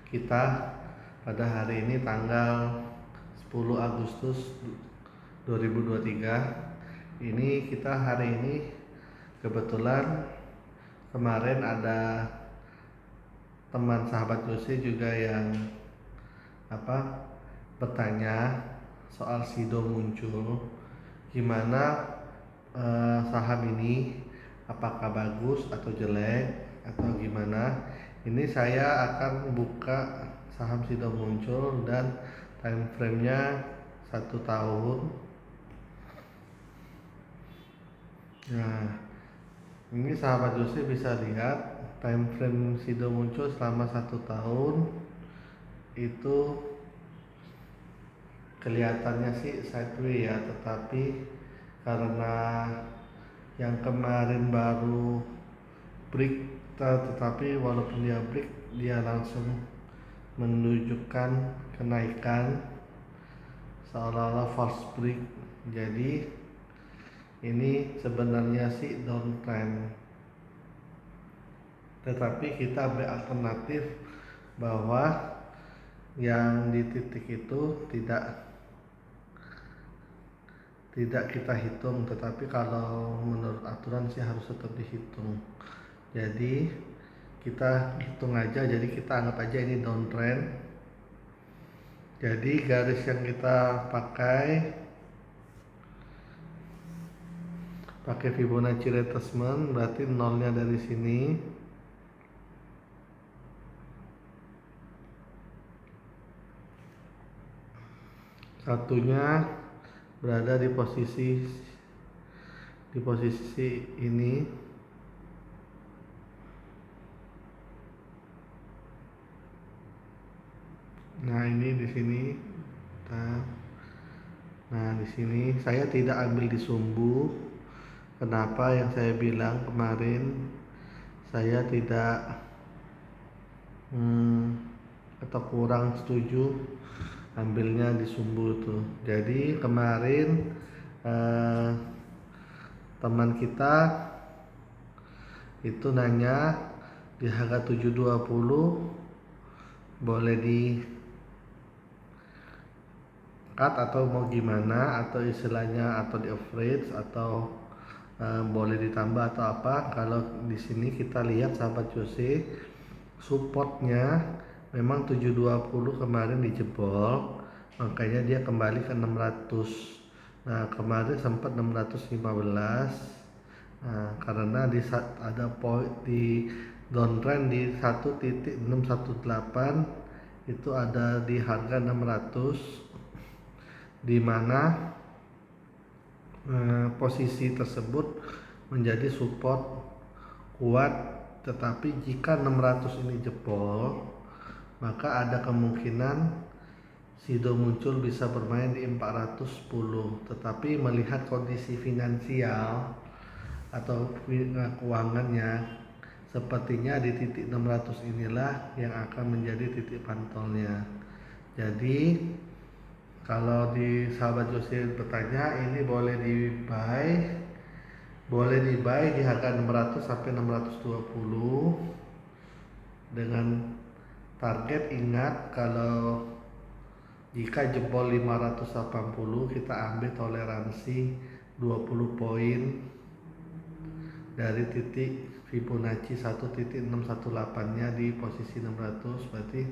kita pada hari ini tanggal 10 Agustus 2023. Ini kita hari ini kebetulan kemarin ada teman sahabat Jose juga yang bertanya soal Sido muncul, gimana saham ini apakah bagus atau jelek atau gimana. Ini saya akan buka saham Sido muncul dan time frame-nya 1 tahun. Nah, ini sahabat Jose bisa lihat time frame Sido muncul selama 1 tahun itu kelihatannya sih sideways ya, tetapi karena yang kemarin baru break, tetapi walaupun dia break, dia langsung menunjukkan kenaikan seolah-olah false break. Jadi ini sebenarnya sih downtrend, tetapi kita beralternatif bahwa yang di titik itu tidak kita hitung, tetapi kalau menurut aturan sih harus tetap dihitung. Jadi kita hitung aja, jadi kita anggap aja ini downtrend. Jadi garis yang kita pakai Fibonacci retracement, berarti nolnya dari sini. Satunya berada di posisi ini. Nah, ini di sini. Nah, di sini saya tidak ambil di sumbu. Kenapa? Yang saya bilang kemarin saya tidak atau kurang setuju ambilnya di sumbu itu. Jadi kemarin teman kita itu nanya di harga 720 boleh di cut atau mau gimana, atau istilahnya atau di average atau boleh ditambah atau apa. Kalau di sini kita lihat sahabat Jose, supportnya memang 720 kemarin dijebol, makanya dia kembali ke 600. Nah, kemarin sempat 615. Nah, karena ada poin di downtrend di 1.618 itu ada di harga 600, di mana posisi tersebut menjadi support kuat. Tetapi jika 600 ini jebol, maka ada kemungkinan Sido muncul bisa bermain di 410. Tetapi melihat kondisi finansial atau keuangannya, sepertinya di titik 600 inilah yang akan menjadi titik pantolnya. Jadi kalau di sahabat Jose bertanya, ini boleh di buy di harga 600 sampai 620 dengan target. Ingat, kalau jika jebol 580, kita ambil toleransi 20 poin dari titik Fibonacci 1.618-nya di posisi 600, berarti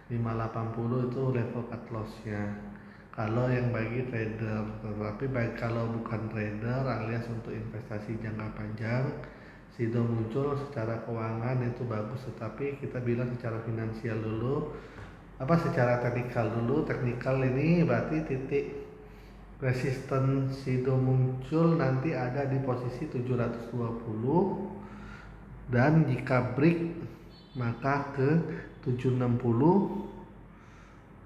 580 itu level cut loss-nya kalau yang bagi trader. Tetapi kalau bukan trader alias untuk investasi jangka panjang, Sido muncul secara keuangan itu bagus, tetapi kita bilang secara finansial dulu, secara teknikal dulu. Teknikal ini berarti titik resisten Sido muncul nanti ada di posisi 720, dan jika break maka ke 760,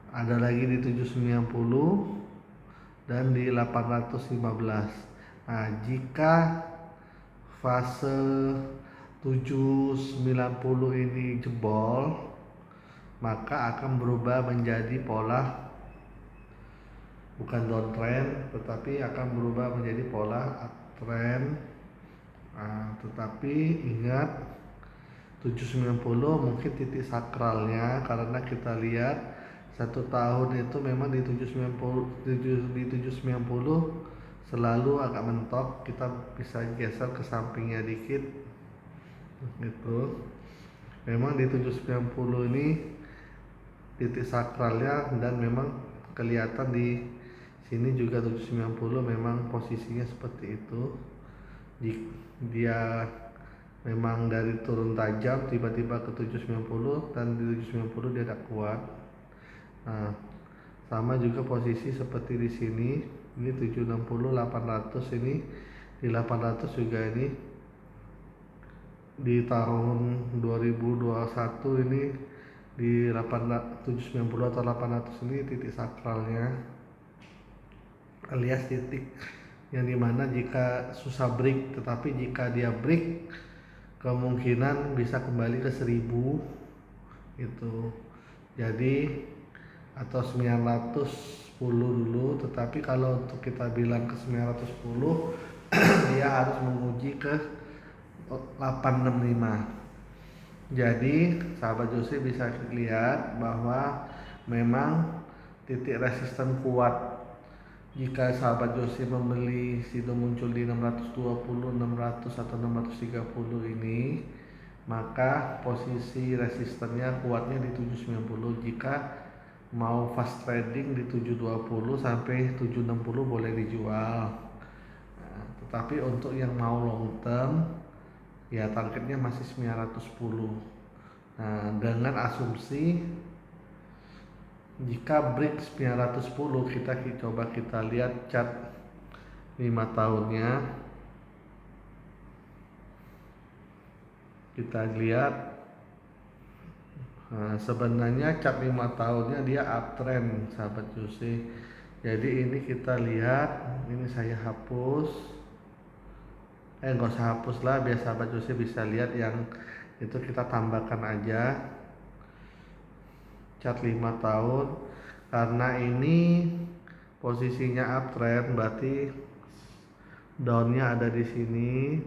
ada lagi di 790 dan di 815. Nah, jika fase 790 ini jebol, maka akan berubah menjadi pola bukan downtrend, tetapi akan berubah menjadi pola uptrend. Tetapi ingat, 790 mungkin titik sakralnya, karena kita lihat 1 tahun itu memang di 790 selalu agak mentok. Kita bisa geser ke sampingnya dikit gitu. Memang di 790 ini titik sakralnya, dan memang kelihatan di sini juga 790 memang posisinya seperti itu. Dia memang dari turun tajam tiba-tiba ke 790, dan di 790 dia tidak kuat. Nah, sama juga posisi seperti di sini. Ini 760 800, ini di 800 juga. Ini di tahun 2021 ini di 790 atau 800 ini titik sakralnya, alias titik yang dimana jika susah break, tetapi jika dia break kemungkinan bisa kembali ke 1000 itu. Jadi atau 910 dulu, tetapi kalau untuk kita bilang ke 910 dia harus menguji ke 865. Jadi sahabat Jose bisa lihat bahwa memang titik resisten kuat. Jika sahabat Jose membeli situ muncul di 620, 600 atau 630 ini, maka posisi resistennya kuatnya di 790. Jika mau fast trading di 720 sampai 760 boleh dijual. Nah, tetapi untuk yang mau long term ya targetnya masih 910. Nah, dengan asumsi jika break 910, kita coba kita lihat chart 5 tahunnya. Kita lihat sebenarnya chart 5 tahunnya dia uptrend sahabat Jose. Jadi ini kita lihat, ini saya hapus. Nggak usah hapus lah, biar sahabat Jose bisa lihat yang itu, kita tambahkan aja chart 5 tahun. Karena ini posisinya uptrend, berarti downnya ada di sini,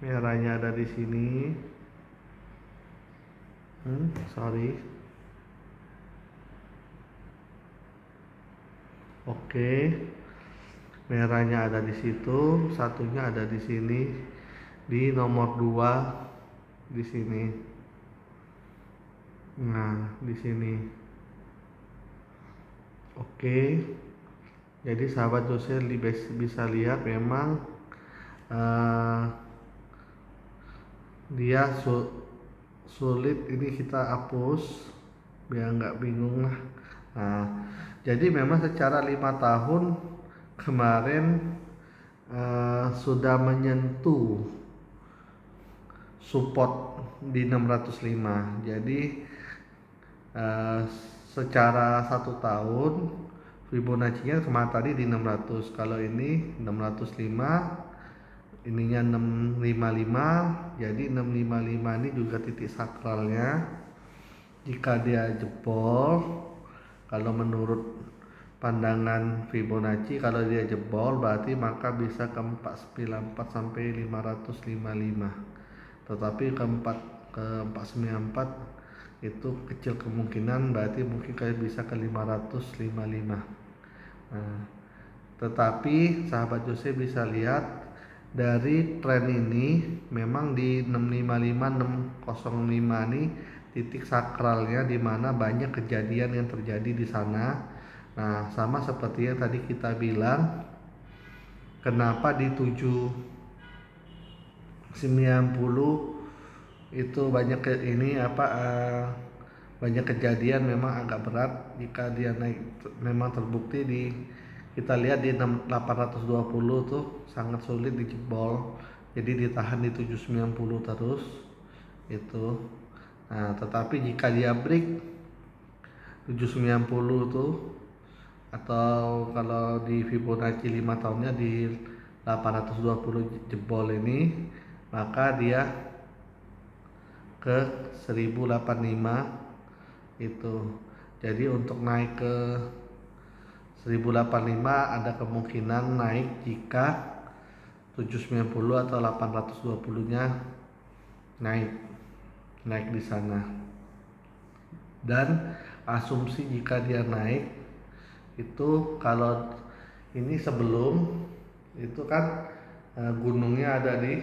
merahnya ada di sini. Oke. Merahnya ada di situ, satunya ada di sini, di nomor 2 di sini. Nah, di sini. Oke. Jadi sahabat Jose bisa lihat memang dia sulit. Ini kita hapus biar nggak bingung lah. Nah, jadi memang secara 5 tahun kemarin sudah menyentuh support di 605. Jadi secara 1 tahun Fibonacci-nya kemarin tadi di 600. Kalau ini 605, ininya 655. Jadi 655 ini juga titik sakralnya. Jika dia jebol, kalau menurut pandangan Fibonacci, kalau dia jebol berarti maka bisa ke 494 sampai 555. Tetapi ke 494 itu kecil kemungkinan, berarti mungkin kayak bisa ke 555. Nah, tetapi sahabat Jose bisa lihat dari tren ini memang di 655 605 ini titik sakralnya, di mana banyak kejadian yang terjadi di sana. Nah, sama seperti yang tadi kita bilang, kenapa di 790 itu banyak banyak kejadian memang agak berat. Jika dia naik memang terbukti kita lihat di 820 tuh sangat sulit dijebol. Jadi ditahan di 790 terus itu. Nah, tetapi jika dia break 790 tuh, atau kalau di Fibonacci 5 tahunnya di 820 jebol ini, maka dia ke 1085 itu. Jadi untuk naik ke 1085 ada kemungkinan naik jika 790 atau 820 nya naik. naik di sana. Dan asumsi jika dia naik itu kalau ini sebelum itu kan gunungnya ada di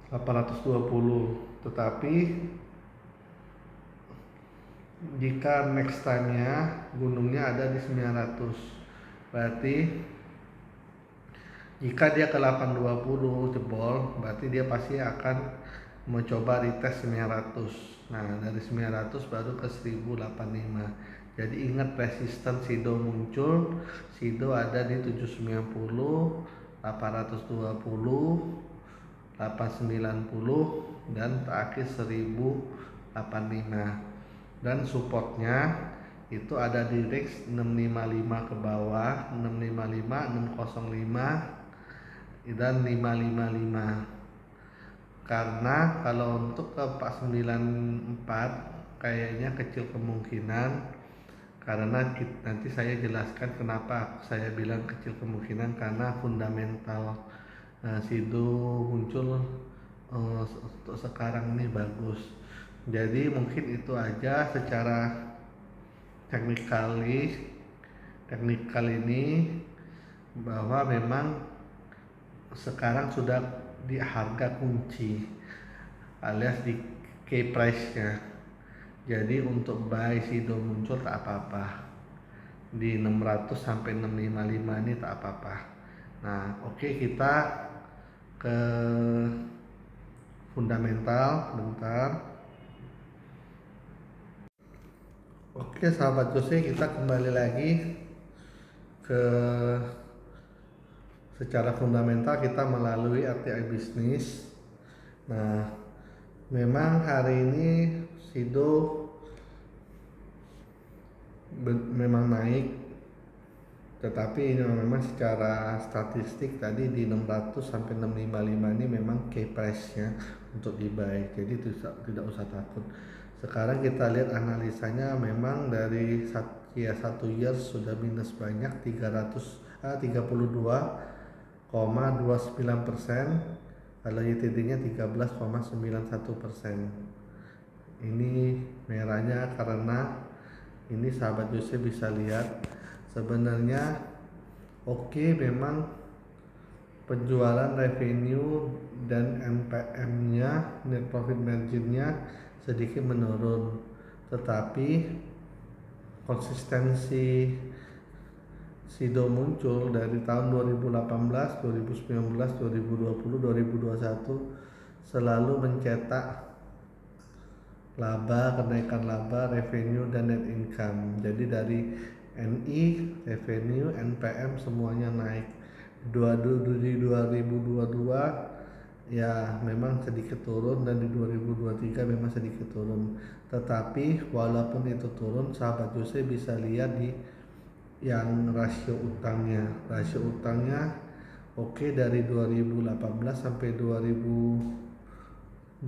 820, tetapi jika next time-nya gunungnya ada di 900, berarti jika dia ke 820 jebol, berarti dia pasti akan mencoba retest 900. Nah, dari 900 baru ke 1085. Jadi ingat resisten Sido muncul, Sido ada di 790, 820, 890 dan terakhir 1085. Dan supportnya itu ada di range 655 ke bawah, 655, 605 dan 555. Karena kalau untuk ke 494 kayaknya kecil kemungkinan, karena nanti saya jelaskan kenapa saya bilang kecil kemungkinan, karena fundamental Sido muncul untuk sekarang ini bagus. Jadi mungkin itu aja secara teknikal ini, bahwa memang sekarang sudah di harga kunci alias di key price nya. Jadi untuk buy Sido muncul tak apa-apa di 600 sampai 655 ini, tak apa-apa. Nah, oke, kita ke fundamental bentar. Oke sahabat Jose, kita kembali lagi ke secara fundamental kita melalui RTI bisnis. Nah, memang hari ini Sido memang naik, tetapi ini memang secara statistik tadi di 600 sampai 655 ini memang key price nya untuk di-buy, jadi tidak usah takut. Sekarang kita lihat analisanya, memang dari 1 year sudah minus banyak 32,29%, kalau YTD-nya 13,91%. Ini merahnya karena ini sahabat Jose bisa lihat sebenarnya memang penjualan revenue dan NPM-nya, net profit margin-nya sedikit menurun, tetapi konsistensi Sido muncul dari tahun 2018, 2019, 2020, 2021 selalu mencetak laba, kenaikan laba, revenue dan net income. Jadi dari NI, revenue, NPM semuanya naik. Di 2022 ya memang sedikit turun, dan di 2023 memang sedikit turun. Tetapi walaupun itu turun, sahabat Jose bisa lihat di yang rasio utangnya. Rasio utangnya dari 2018 sampai 2021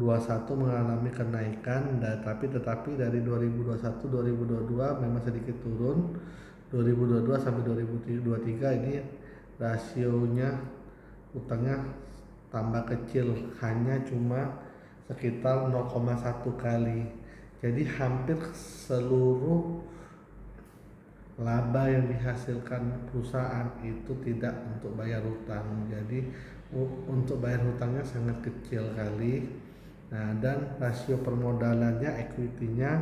mengalami kenaikan, tetapi dari 2021 2022 memang sedikit turun. 2022 sampai 2023 ini rasionya utangnya tambah kecil, hanya cuma sekitar 0,1 kali. Jadi hampir seluruh laba yang dihasilkan perusahaan itu tidak untuk bayar hutang. Jadi untuk bayar hutangnya sangat kecil kali. Nah, dan rasio permodalannya, equity-nya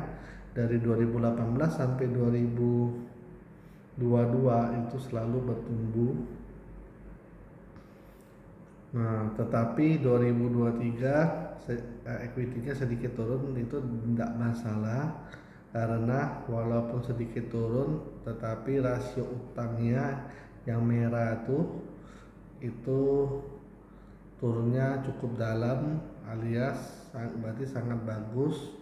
dari 2018 sampai 2022 itu selalu bertumbuh. Nah, tetapi 2023 equity-nya sedikit turun, itu tidak masalah, karena walaupun sedikit turun tetapi rasio utangnya yang merah itu turunnya cukup dalam, alias berarti sangat bagus,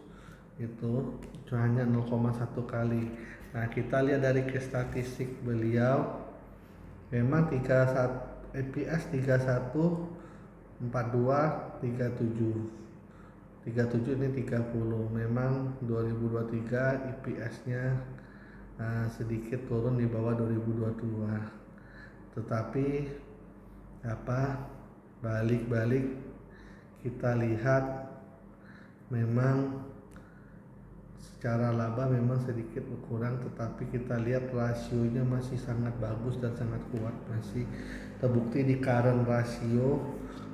itu hanya 0,1 kali. Nah, kita lihat dari statistik beliau, memang 31 EPS 31, 42, 37 ini 30. Memang 2023 EPS-nya sedikit turun di bawah 2022. Tetapi balik-balik kita lihat memang secara laba memang sedikit berkurang, tetapi kita lihat rasionya masih sangat bagus dan sangat kuat, masih terbukti di current rasio,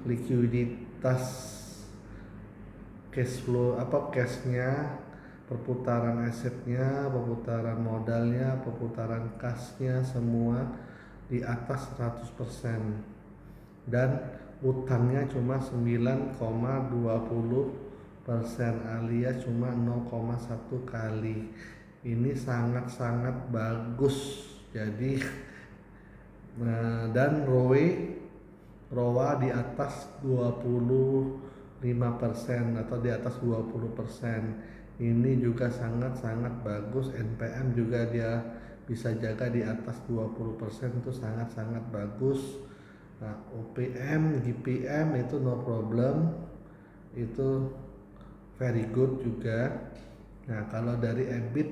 likuiditas, cash flow cashnya, perputaran asetnya, perputaran modalnya, perputaran kasnya semua di atas 100%, dan utangnya cuma 9,20% alias cuma 0,1 kali. Ini sangat-sangat bagus. Jadi dan ROA di atas 25% atau di atas 20%. Ini juga sangat-sangat bagus. NPM juga dia bisa jaga di atas 20%, itu sangat-sangat bagus. Nah, OPM, GPM itu no problem, itu very good juga. Nah, kalau dari EBIT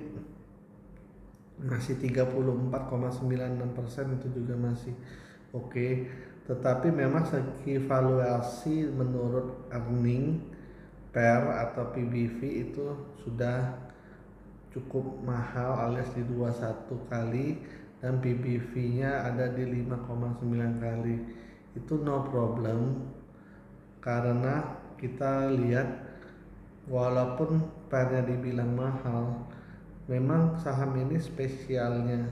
masih 34,96%, itu juga masih oke. Tetapi memang segi valuasi menurut earning per atau PBV itu sudah cukup mahal alias di 21 kali, dan PBV-nya ada di 5,9 kali. Itu no problem, karena kita lihat walaupun pernya dibilang mahal, memang saham ini spesialnya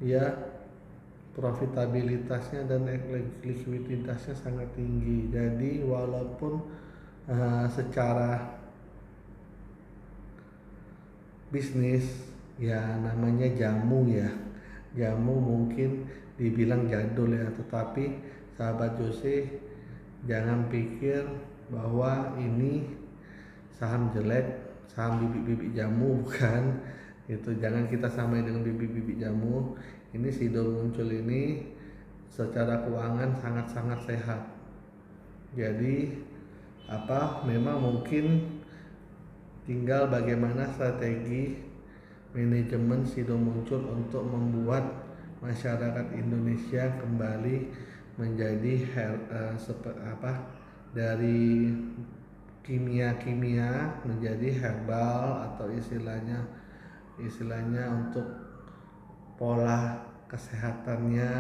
ya profitabilitasnya dan likuiditasnya sangat tinggi. Jadi walaupun secara bisnis ya namanya jamu mungkin dibilang jadul ya, tetapi sahabat Jose jangan pikir bahwa ini saham jelek, saham bibit-bibit jamu, bukan. Itu jangan kita samain dengan bibit-bibit jamu. Ini Sido Muncul ini secara keuangan sangat-sangat sehat. Jadi memang mungkin tinggal bagaimana strategi manajemen Sido Muncul untuk membuat masyarakat Indonesia kembali menjadi dari kimia menjadi herbal, atau istilahnya untuk pola kesehatannya.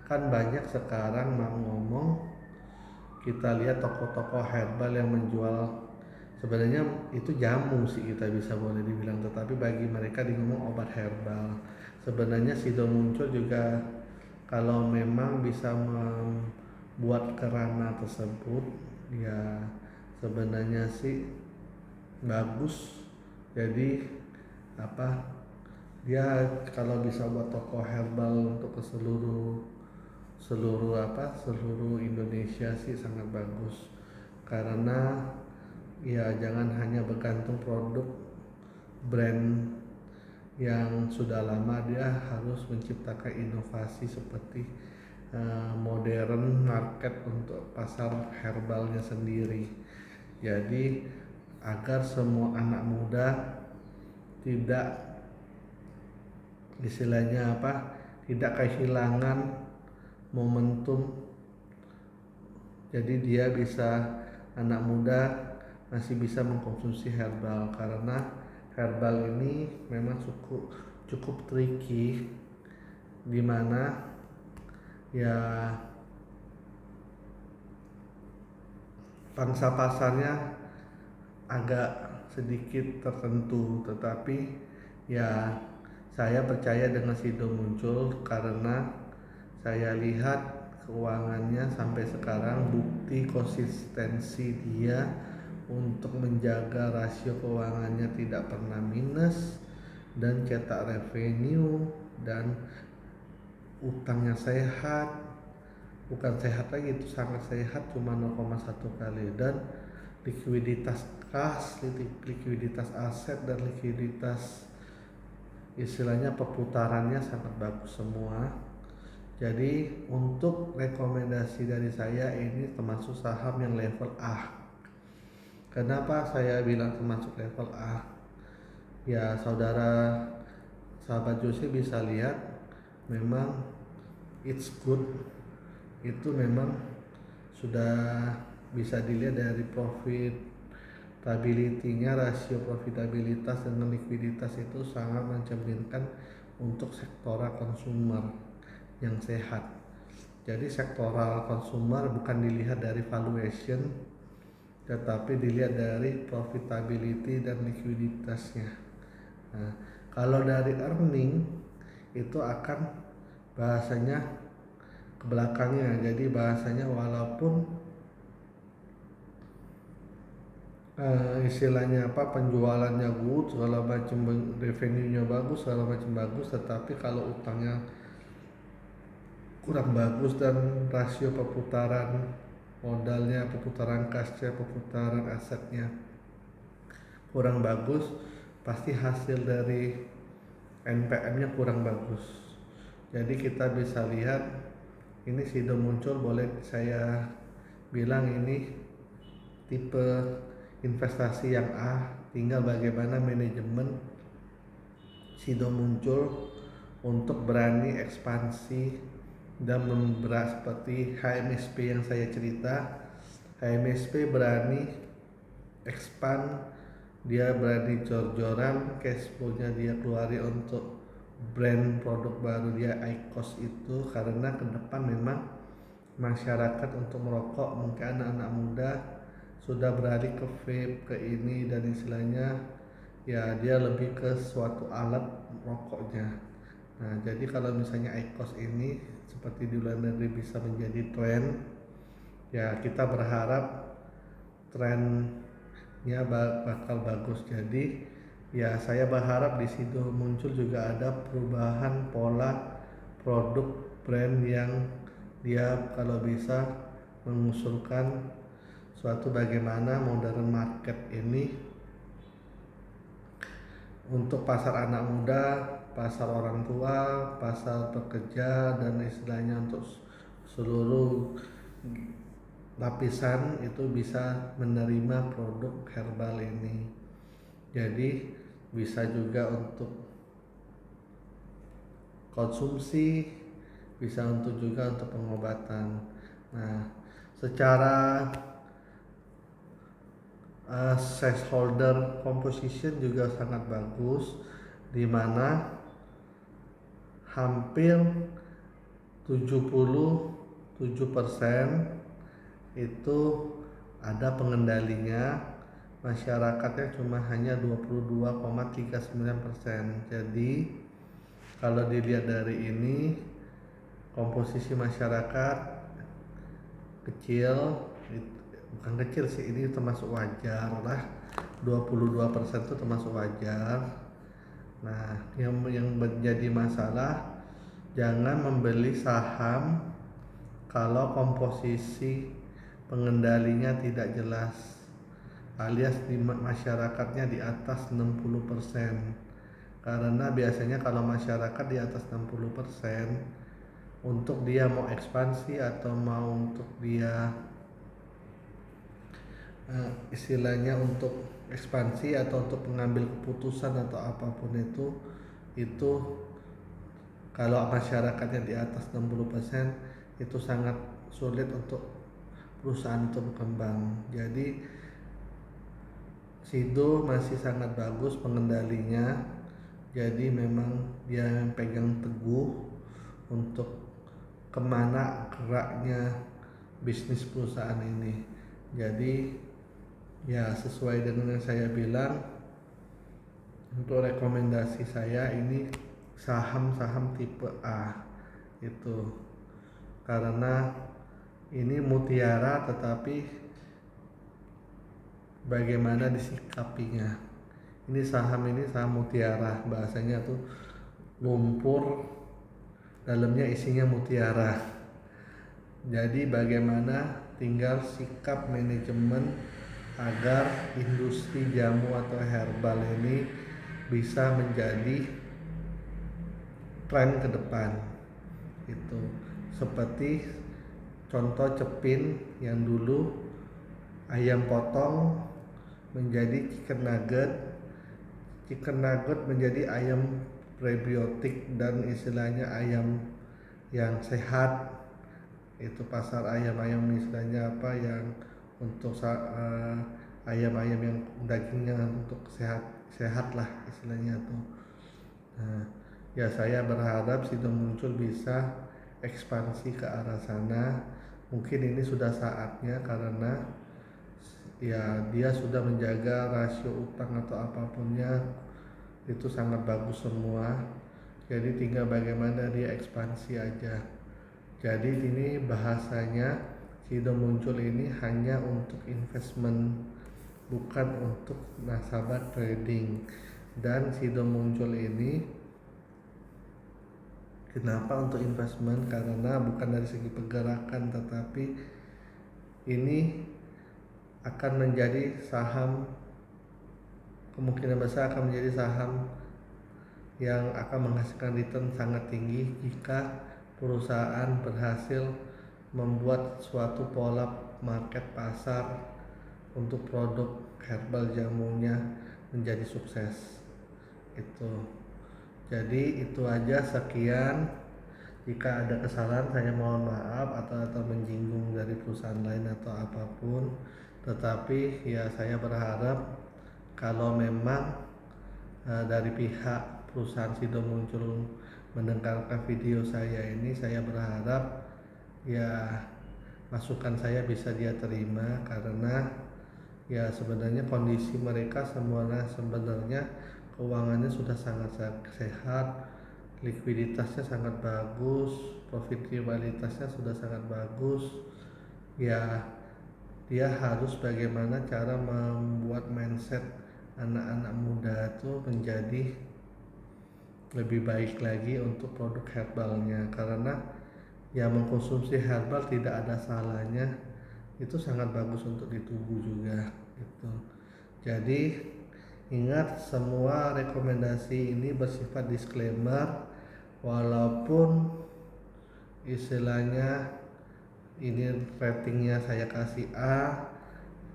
Kan banyak sekarang ngomong, kita lihat toko-toko herbal yang menjual, sebenarnya itu jamu sih kita bisa boleh dibilang, tetapi bagi mereka ngomong obat herbal. Sebenarnya Sido Muncul juga kalau memang bisa membuat kerana tersebut ya sebenarnya sih bagus. Jadi dia kalau bisa buat toko herbal untuk ke seluruh Indonesia sih sangat bagus, karena ya jangan hanya bergantung produk brand yang sudah lama, dia harus menciptakan inovasi seperti modern market untuk pasar herbalnya sendiri. Jadi agar semua anak muda tidak tidak kehilangan momentum. Jadi anak muda masih bisa mengkonsumsi herbal, karena herbal ini memang cukup tricky, dimana ya pangsa pasarnya agak sedikit tertentu, tetapi ya saya percaya dengan Sido Muncul karena saya lihat keuangannya sampai sekarang, bukti konsistensi dia untuk menjaga rasio keuangannya tidak pernah minus dan cetak revenue, dan utangnya sehat, bukan sehat lagi, itu sangat sehat, cuma 0,1 kali, dan likuiditas kas, likuiditas aset, dan likuiditas istilahnya perputarannya sangat bagus semua. Jadi untuk rekomendasi dari saya, ini termasuk saham yang level A. Kenapa saya bilang termasuk level A? Ya sahabat Jose bisa lihat, memang it's good, itu memang sudah bisa dilihat dari profitability-nya, rasio profitabilitas dengan likuiditas itu sangat mencerminkan untuk sektoral consumer yang sehat. Jadi sektoral consumer bukan dilihat dari valuation, tetapi dilihat dari profitability dan likuiditasnya. Nah, kalau dari earning itu akan bahasanya ke belakangnya. Jadi bahasanya walaupun istilahnya apa, penjualannya good, segala macam, revenue-nya bagus, segala macam bagus, tetapi kalau utangnya kurang bagus dan rasio perputaran modalnya, perputaran kasnya, perputaran asetnya kurang bagus, pasti hasil dari NPM-nya kurang bagus. Jadi kita bisa lihat ini Sido muncul, boleh saya bilang ini tipe investasi yang A, tinggal bagaimana manajemen Sido muncul untuk berani ekspansi dan memberas seperti HMSP yang saya cerita. HMSP berani expand, dia berani jor-joran, cash flow-nya dia keluarin untuk brand produk baru dia IQOS itu, karena ke depan memang masyarakat untuk merokok, mungkin anak-anak muda sudah beralih ke vape, ke ini, dan istilahnya ya dia lebih ke suatu alat rokoknya. Nah, jadi kalau misalnya IQOS ini seperti di luar negeri bisa menjadi tren, ya kita berharap trennya bakal bagus. Jadi ya saya berharap di situ muncul juga ada perubahan pola produk brand yang dia kalau bisa mengusulkan suatu bagaimana modern market ini untuk pasar anak muda, pasar orang tua, pasar pekerja, dan istilahnya untuk seluruh lapisan itu bisa menerima produk herbal ini. Jadi bisa juga untuk konsumsi, bisa untuk juga untuk pengobatan. Nah, secara shareholder composition juga sangat bagus, di mana hampir 77% itu ada pengendalinya, masyarakatnya cuma hanya 22,39%. Jadi kalau dilihat dari ini, komposisi masyarakat kecil, bukan kecil sih, ini termasuk wajar lah, 22% itu termasuk wajar. Nah, yang menjadi masalah, jangan membeli saham kalau komposisi pengendalinya tidak jelas, alias di masyarakatnya di atas 60%. Karena biasanya kalau masyarakat di atas 60%, untuk dia mau ekspansi atau mau untuk dia istilahnya untuk ekspansi atau untuk mengambil keputusan atau apapun itu kalau masyarakatnya di atas 60% itu sangat sulit untuk perusahaan itu berkembang. Jadi Sido masih sangat bagus pengendalinya, jadi memang dia pegang teguh untuk kemana geraknya bisnis perusahaan ini. Jadi ya sesuai dengan yang saya bilang, untuk rekomendasi saya ini saham-saham tipe A itu, karena ini mutiara tetapi bagaimana disikapinya. Ini saham mutiara, bahasanya tuh lumpur dalamnya isinya mutiara. Jadi bagaimana tinggal sikap manajemen agar industri jamu atau herbal ini bisa menjadi tren ke depan. Itu seperti contoh Cepin yang dulu ayam potong menjadi chicken nugget menjadi ayam prebiotik, dan istilahnya ayam yang sehat. Itu pasar ayam istilahnya apa, yang untuk ayam-ayam yang dagingnya untuk sehat lah istilahnya tuh. Nah, ya saya berharap Sido Muncul bisa ekspansi ke arah sana. Mungkin ini sudah saatnya karena ya dia sudah menjaga rasio utang atau apapunnya itu sangat bagus semua. Jadi tinggal bagaimana dia ekspansi aja. Jadi ini bahasanya Sido Muncul ini hanya untuk investment, bukan untuk nasabah trading. Dan Sido Muncul ini kenapa untuk investment? Karena bukan dari segi pergerakan, tetapi ini akan menjadi saham, kemungkinan besar akan menjadi saham yang akan menghasilkan return sangat tinggi jika perusahaan berhasil membuat suatu pola market pasar untuk produk herbal jamunya menjadi sukses. Itu. Jadi itu aja, sekian. Jika ada kesalahan saya mohon maaf atau menyinggung dari perusahaan lain atau apapun. Tetapi ya saya berharap kalau memang dari pihak perusahaan Sido Muncul mendengarkan video saya ini, saya berharap ya masukan saya bisa dia terima, karena ya sebenarnya kondisi mereka semuanya sebenarnya keuangannya sudah sangat sehat, likuiditasnya sangat bagus, profitabilitasnya sudah sangat bagus. Ya dia harus bagaimana cara membuat mindset anak-anak muda itu menjadi lebih baik lagi untuk produk herbalnya, karena ya mengkonsumsi herbal tidak ada salahnya, itu sangat bagus untuk di tubuh juga gitu. Jadi ingat, semua rekomendasi ini bersifat disclaimer, walaupun istilahnya ini ratingnya saya kasih A.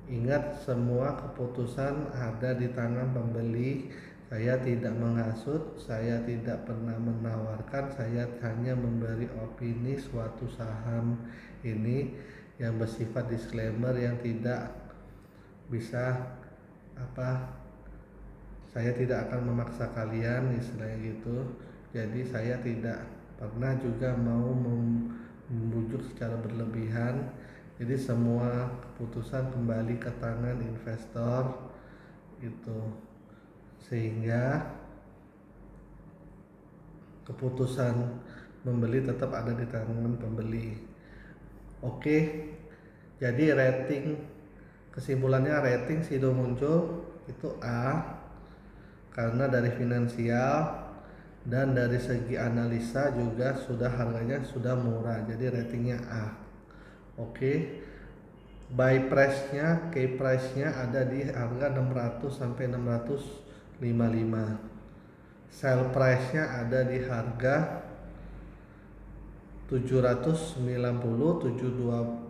Ingat, semua keputusan ada di tangan pembeli. Saya tidak menghasut, saya tidak pernah menawarkan, saya hanya memberi opini suatu saham ini yang bersifat disclaimer, yang tidak bisa saya tidak akan memaksa kalian istilahnya gitu. Jadi saya tidak pernah juga mau membujuk secara berlebihan. Jadi semua keputusan kembali ke tangan investor gitu, sehingga keputusan membeli tetap ada di tangan pembeli. Oke, jadi kesimpulannya rating Sido Muncul itu A, karena dari finansial dan dari segi analisa juga sudah harganya sudah murah, jadi ratingnya A. Oke. Buy price-nya, key price-nya ada di harga 600 sampai 655. Sell price-nya ada di harga 790,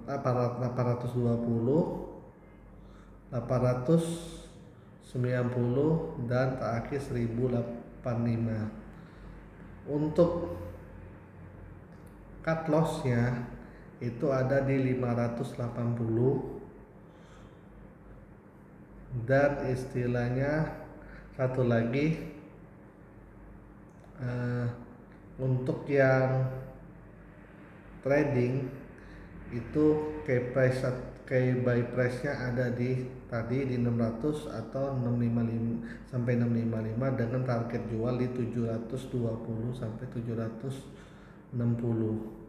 820, 890 dan terakhir 1085. Untuk cut loss-nya itu ada di 580, dan istilahnya satu lagi untuk yang trading itu key buy price-nya ada di tadi di 600 atau 655 sampai 655 dengan target jual di 720 sampai 760.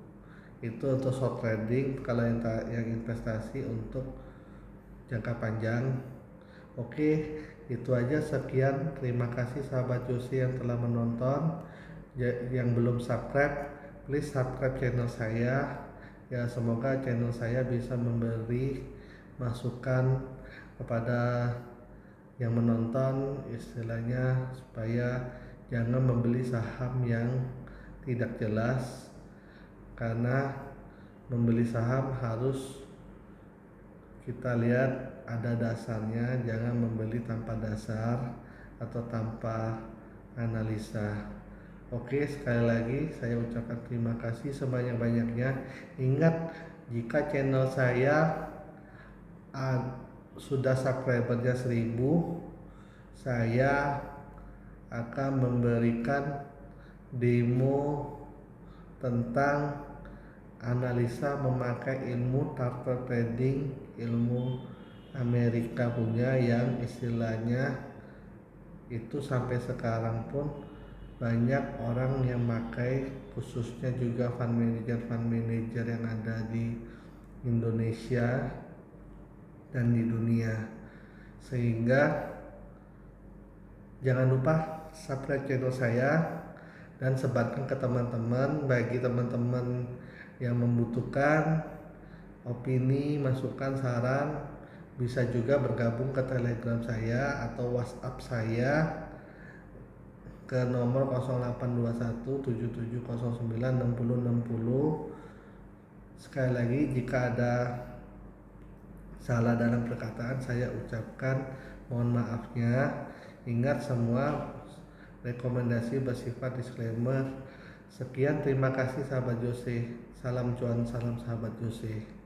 Itu untuk short trading. Kalau yang investasi untuk jangka panjang. Oke, itu aja, sekian. Terima kasih sahabat Josi yang telah menonton. Yang belum subscribe, please subscribe channel saya ya. Semoga channel saya bisa memberi masukan kepada yang menonton, istilahnya supaya jangan membeli saham yang tidak jelas, karena membeli saham harus kita lihat ada dasarnya, jangan membeli tanpa dasar atau tanpa analisa. Oke, sekali lagi saya ucapkan terima kasih sebanyak-banyaknya. Ingat, jika channel saya sudah subscribernya 1000, saya akan memberikan demo tentang analisa memakai ilmu charter trading, ilmu Amerika punya yang istilahnya itu sampai sekarang pun banyak orang yang pakai, khususnya juga fund manager yang ada di Indonesia dan di dunia. Sehingga jangan lupa subscribe channel saya dan sebarkan ke teman-teman. Bagi teman-teman yang membutuhkan opini, masukan, saran, bisa juga bergabung ke Telegram saya atau WhatsApp saya ke nomor 082177096060. Sekali lagi, jika ada salah dalam perkataan saya ucapkan mohon maafnya. Ingat, semua rekomendasi bersifat disclaimer. Sekian, terima kasih sahabat Jose. Salam cuan, salam sahabat Jose.